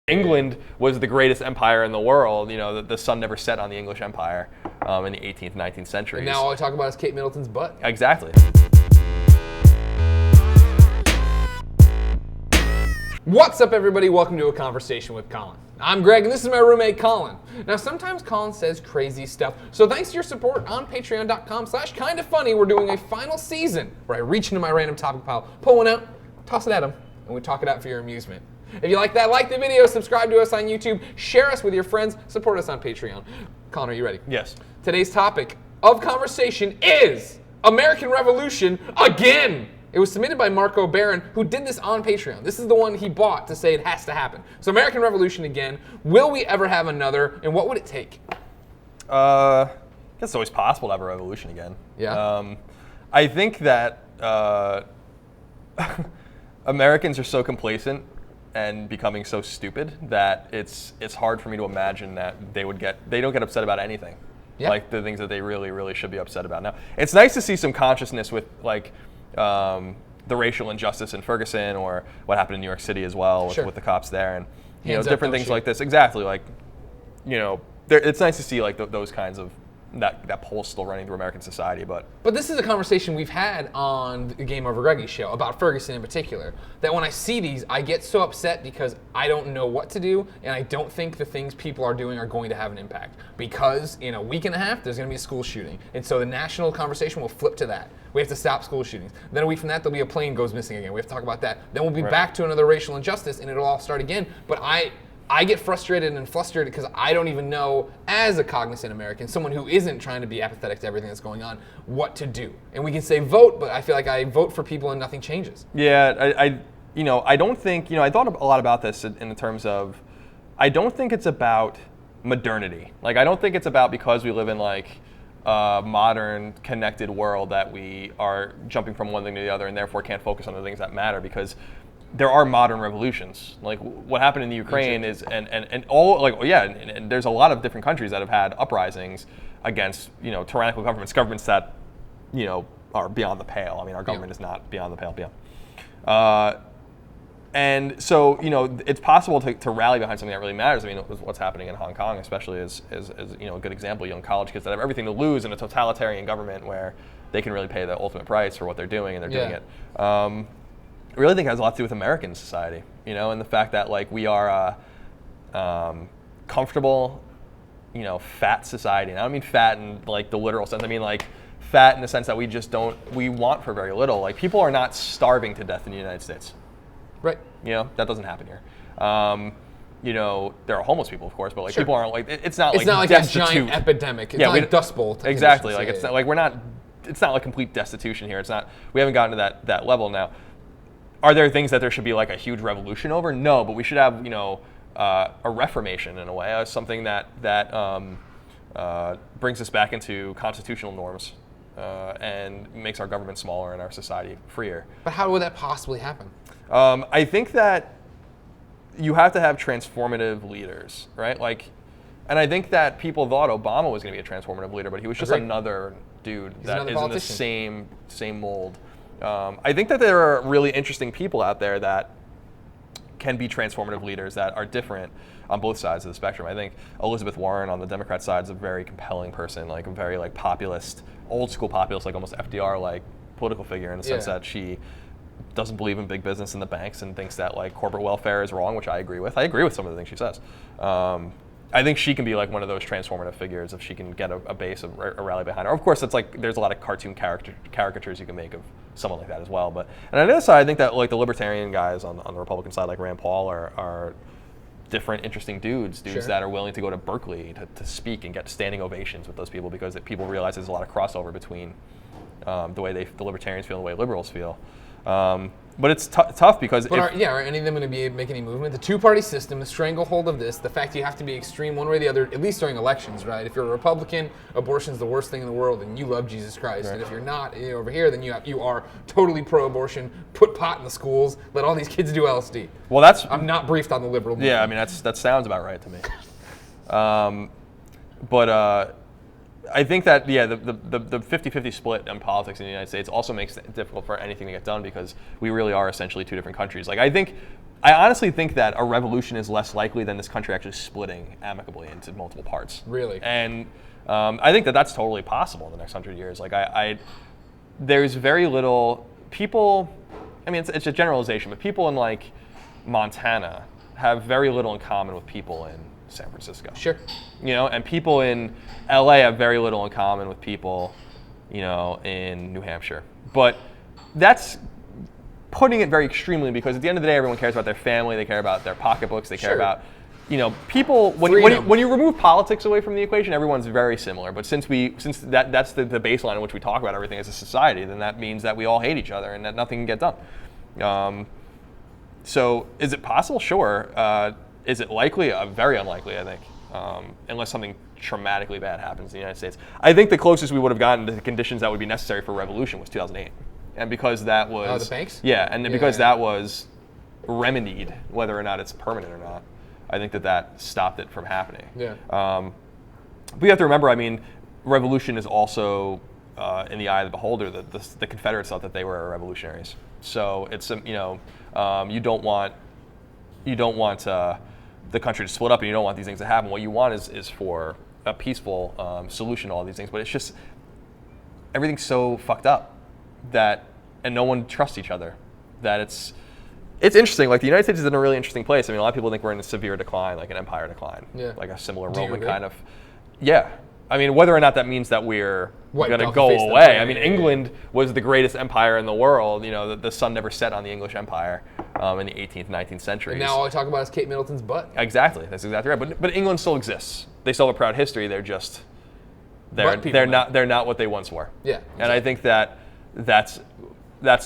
England was the greatest empire in the world. You know, the sun never set on the English Empire in the 18th, 19th centuries. And now all I talk about is Kate Middleton's butt. Exactly. What's up, everybody? Welcome to A Conversation with Colin. I'm Greg, and this is my roommate, Colin. Now, sometimes Colin says crazy stuff, so thanks to your support on patreon.com/kindafunny, we're doing a final season where I reach into my random topic pile, pull one out, toss it at him, and we talk it out for your amusement. If you like that, like the video, subscribe to us on YouTube, share us with your friends, support us on Patreon. Colin, are you ready? Yes. Today's topic of conversation is American Revolution again. It was submitted by Marco Barron, who did this on Patreon. This is the one he bought to say it has to happen. So American Revolution again. Will we ever have another, and what would it take? I guess it's always possible to have a revolution again. Yeah. I think that Americans are so complacent and becoming so stupid that it's hard for me to imagine that they don't get upset about anything. Yeah. Like the things that they really should be upset about. Now, it's nice to see some consciousness with like the racial injustice in Ferguson, or what happened in New York City as well with the cops there, and different things like this. Exactly, like it's nice to see like those kinds of that pulse still running through American society. But this is a conversation we've had on the Game Over Greggy show about Ferguson in particular, that when I see these, I get so upset because I don't know what to do, and I don't think the things people are doing are going to have an impact. Because in a week and a half, there's going to be a school shooting. And so the national conversation will flip to that. We have to stop school shootings. Then a week from that, there'll be a plane goes missing again. We have to talk about that. Then we'll be back to another racial injustice, and it'll all start again. But I get frustrated and flustered because I don't even know, as a cognizant American, someone who isn't trying to be apathetic to everything that's going on, what to do. And we can say vote, but I feel like I vote for people and nothing changes. Yeah, I don't think, I thought a lot about this in the terms of, I don't think it's about modernity. Like, I don't think it's about because we live in like a modern, connected world that we are jumping from one thing to the other and therefore can't focus on the things that matter, because there are modern revolutions. Like what happened in the Ukraine is, and there's a lot of different countries that have had uprisings against, tyrannical governments that, are beyond the pale. I mean, our government is not beyond the pale, and so, it's possible to rally behind something that really matters. I mean, what's happening in Hong Kong, especially, is a good example. Young college kids that have everything to lose in a totalitarian government where they can really pay the ultimate price for what they're doing, and they're doing it. I really think it has a lot to do with American society, and the fact that like we are a comfortable, fat society. And I don't mean fat in like the literal sense. I mean like fat in the sense that we want for very little. Like people are not starving to death in the United States. Right. That doesn't happen here. There are homeless people, of course, but like people aren't like, it's not like destitute. A giant epidemic. It's not like Dust Bowl. Exactly. Like it's not like it's not like complete destitution here. We haven't gotten to that level now. Are there things that there should be like a huge revolution over? No, but we should have, a reformation in a way, something that brings us back into constitutional norms and makes our government smaller and our society freer. But how would that possibly happen? I think that you have to have transformative leaders, right? Like, and I think that people thought Obama was going to be a transformative leader, but he was just another dude that is in the same mold. I think that there are really interesting people out there that can be transformative leaders that are different on both sides of the spectrum. I think Elizabeth Warren on the Democrat side is a very compelling person, like a very like populist, old school populist, like almost FDR like political figure in the sense that she doesn't believe in big business and the banks and thinks that like corporate welfare is wrong, which I agree with. I agree with some of the things she says. I think she can be like one of those transformative figures if she can get a base of a rally behind her. Of course, it's like there's a lot of cartoon caricatures you can make of someone like that as well. And on the other side, I think that like the libertarian guys on the Republican side, like Rand Paul, are different, interesting dudes that are willing to go to Berkeley to speak and get standing ovations with those people, because people realize there's a lot of crossover between the way the libertarians feel and the way liberals feel. But it's tough because are any of them going to be making any movement? The two-party system, the stranglehold of this, the fact you have to be extreme one way or the other, at least during elections, right? If you're a Republican, abortion's the worst thing in the world, and you love Jesus Christ. Right. And if you're not over here, then you are totally pro-abortion. Put pot in the schools. Let all these kids do LSD. Well, I'm not briefed on the liberal movement. Yeah, I mean that sounds about right to me. But I think that, the 50-50 split in politics in the United States also makes it difficult for anything to get done, because we really are essentially two different countries. Like, I think I honestly think that a revolution is less likely than this country actually splitting amicably into multiple parts. Really? And I think that that's totally possible in the next 100 years. Like there's very little people. I mean, it's a generalization, but people in like Montana have very little in common with people in San Francisco. Sure. And people in LA have very little in common with people, in New Hampshire. But that's putting it very extremely, because at the end of the day, everyone cares about their family, they care about their pocketbooks, they care about, people. When you remove politics away from the equation, everyone's very similar. But since that's the baseline in which we talk about everything as a society, then that means that we all hate each other and that nothing can get done. So is it possible? Sure. Is it likely? Very unlikely, I think, unless something traumatically bad happens in the United States. I think the closest we would have gotten to the conditions that would be necessary for revolution was 2008. And because that was... the banks? Yeah, and because that was remedied, whether or not it's permanent or not, I think that stopped it from happening. Yeah. But you have to remember, I mean, revolution is also in the eye of the beholder. The Confederates thought that they were revolutionaries. So it's, you don't want the country to split up, and you don't want these things to happen. What you want is for a peaceful solution to all these things. But it's just, everything's so fucked up and no one trusts each other, that it's interesting. Like, the United States is in a really interesting place. I mean, a lot of people think we're in a severe decline, like an empire decline, like a similar Roman kind of. Yeah. I mean, whether or not that means that we're going to go away. I mean, England was the greatest empire in the world. The sun never set on the English Empire in the 18th, 19th centuries. And now all I talk about is Kate Middleton's butt. Exactly. That's exactly right. But England still exists. They still have a proud history. They're just they're not what they once were. Yeah. And I think that's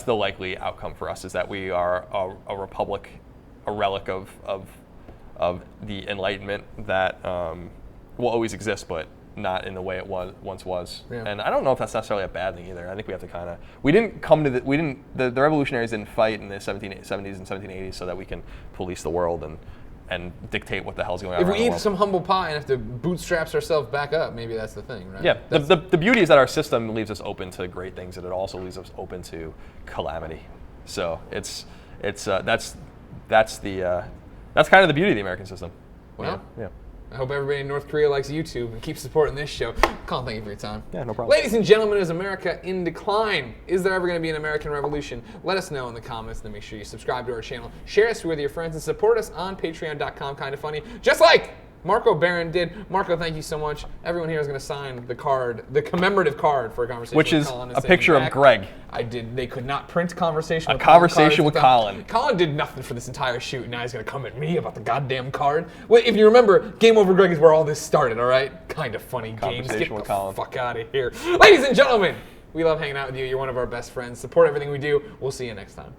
the likely outcome for us, is that we are a republic, a relic of the Enlightenment that will always exist, but not in the way it once was. Yeah. And I don't know if that's necessarily a bad thing either. I think we have to the revolutionaries didn't fight in the 1770s and 1780s so that we can police the world and dictate what the hell's going on. If we around the eat world. some humble pie and have to bootstraps ourselves back up, maybe that's the thing, right? Yeah, the beauty is that our system leaves us open to great things, and it also leaves us open to calamity. So that's kind of the beauty of the American system. Well, yeah. I hope everybody in North Korea likes YouTube and keeps supporting this show. Colin, thank you for your time. Yeah, no problem. Ladies and gentlemen, is America in decline? Is there ever going to be an American revolution? Let us know in the comments, and make sure you subscribe to our channel, share us with your friends, and support us on patreon.com/kindafunny, just like Marco Barron did. Marco, thank you so much. Everyone here is going to sign the card, the commemorative card for A Conversation Which with is Colin. a picture of Greg. They could not print Conversation with Conversation with Colin. Colin did nothing for this entire shoot, and now he's going to come at me about the goddamn card. Well, if you remember, Game Over Greg is where all this started, all right? Kind of funny games. Get the fuck out of here. Ladies and gentlemen, we love hanging out with you. You're one of our best friends. Support everything we do. We'll see you next time.